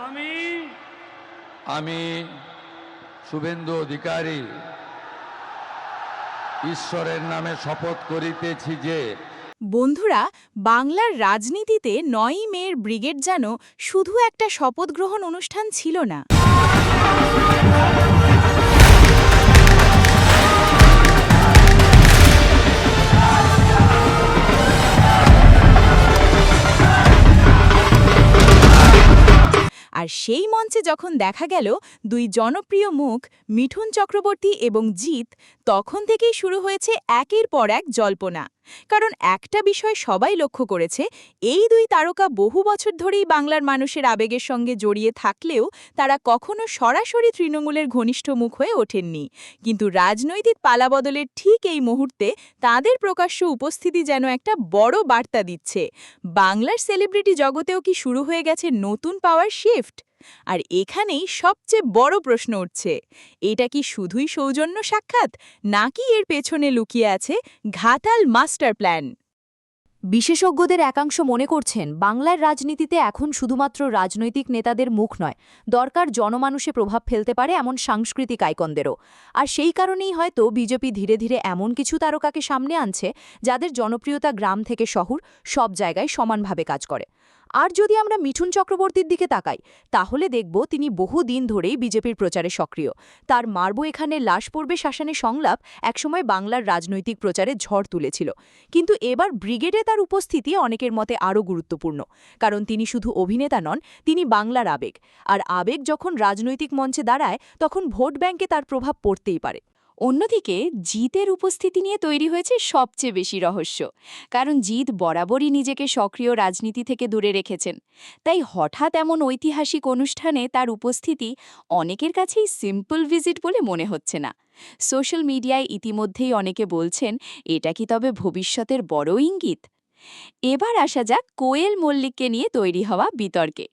আমি আমি শুভেন্দু অধিকারী ঈশ্বরের নামে শপথ করিতেছি যে বন্ধুরা, বাংলার রাজনীতিতে ৯ই মের ব্রিগেড যেন শুধু একটা শপথ গ্রহণ অনুষ্ঠান ছিল না। আর সেই মঞ্চে যখন দেখা গেল দুই জনপ্রিয় মুখ মিঠুন চক্রবর্তী এবং জিৎ, তখন থেকেই শুরু হয়েছে একের পর এক জল্পনা। কারণ একটা বিষয় সবাই লক্ষ্য করেছে, এই দুই তারকা বহু বছর ধরেই বাংলার মানুষের আবেগের সঙ্গে জড়িয়ে থাকলেও তারা কখনো সরাসরি তৃণমূলের ঘনিষ্ঠ মুখ হয়ে ওঠেননি। কিন্তু রাজনৈতিক পালাবদলের ঠিক এই মুহূর্তে তাদের প্রকাশ্য উপস্থিতি যেন একটা বড় বার্তা দিচ্ছে। বাংলার সেলিব্রিটি জগতেও কি শুরু হয়ে গেছে নতুন পাওয়ার শিফট? আর এখানেই সবচেয়ে বড় প্রশ্ন উঠছে, এটা কি শুধুই সৌজন্য সাক্ষাৎ, নাকি এর পেছনে লুকিয়ে আছে ঘাটাল মাস্টার প্ল্যান? বিশেষজ্ঞদের একাংশ মনে করছেন বাংলার রাজনীতিতে এখন শুধুমাত্র রাজনৈতিক নেতাদের মুখ নয়, দরকার জনমানুষে প্রভাব ফেলতে পারে এমন সাংস্কৃতিক আইকনদেরও। আর সেই কারণেই হয়তো বিজেপি ধীরে ধীরে এমন কিছু তারকাকে সামনে আনছে যাদের জনপ্রিয়তা গ্রাম থেকে শহর সব জায়গায় সমানভাবে কাজ করে। আর যদি আমরা মিঠুন চক্রবর্তীর দিকে তাকাই, তাহলে দেখব তিনি বহুদিন ধরেই বিজেপির প্রচারে সক্রিয়। তার মারবো এখানে লাশ পড়বে শাসানে সংলাপ একসময় বাংলার রাজনৈতিক প্রচারে ঝড় তুলেছিল। কিন্তু এবার ব্রিগেডে তার উপস্থিতি অনেকের মতে আরও গুরুত্বপূর্ণ, কারণ তিনি শুধু অভিনেতা নন, তিনি বাংলার আবেগ। আর আবেগ যখন রাজনৈতিক মঞ্চে দাঁড়ায়, তখন ভোট ব্যাংকে তার প্রভাব পড়তেই পারে। অন্যদিকে জিতের উপস্থিতি নিয়ে তৈরি হয়েছে সবচেয়ে বেশি রহস্য, কারণ জিত বরাবরই নিজেকে সক্রিয় রাজনীতি থেকে দূরে রেখেছেন। তাই হঠাৎ এমন ঐতিহাসিক অনুষ্ঠানে তার উপস্থিতি অনেকের কাছেই সিম্পল ভিজিট বলে মনে হচ্ছে না। সোশ্যাল মিডিয়ায় ইতিমধ্যেই অনেকে বলছেন, এটা কি তবে ভবিষ্যতের বড় ইঙ্গিত? এবার আসা যাক কোয়েল মল্লিককে নিয়ে তৈরি হওয়া বিতর্কে।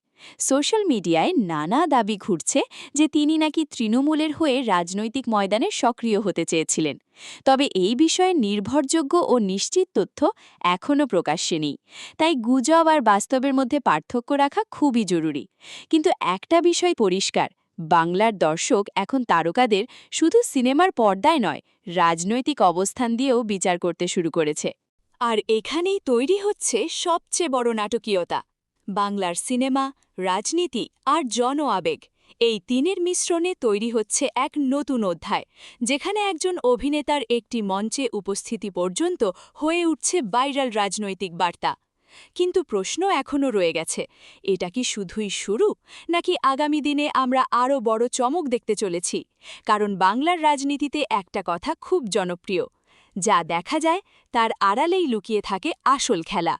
সোশ্যাল মিডিয়ায় নানা দাবি ঘুরছে যে তিনি নাকি তৃণমূলের হয়ে রাজনৈতিক ময়দানে সক্রিয় হতে চেয়েছিলেন। তবে এই বিষয়ে নির্ভরযোগ্য ও নিশ্চিত তথ্য এখনও প্রকাশ্যে নেই। তাই গুজব আর বাস্তবের মধ্যে পার্থক্য রাখা খুবই জরুরি। কিন্তু একটা বিষয় পরিষ্কার, বাংলার দর্শক এখন তারকাদের শুধু সিনেমার পর্দায় নয়, রাজনৈতিক অবস্থান দিয়েও বিচার করতে শুরু করেছে। আর এখানেই তৈরি হচ্ছে সবচেয়ে বড় নাটকীয়তা। বাংলার সিনেমা, রাজনীতি আর জন আবেগ, এই তিনের মিশ্রণে তৈরি হচ্ছে এক নতুন অধ্যায়, যেখানে একজন অভিনেতার একটি মঞ্চে উপস্থিতি পর্যন্ত হয়ে উঠছে ভাইরাল রাজনৈতিক বার্তা। কিন্তু প্রশ্ন এখনও রয়ে গেছে, এটা কি শুধুই শুরু, নাকি আগামী দিনে আমরা আরও বড় চমক দেখতে চলেছি? কারণ বাংলার রাজনীতিতে একটা কথা খুব জনপ্রিয়, যা দেখা যায় তার আড়ালেই লুকিয়ে থাকে আসল খেলা।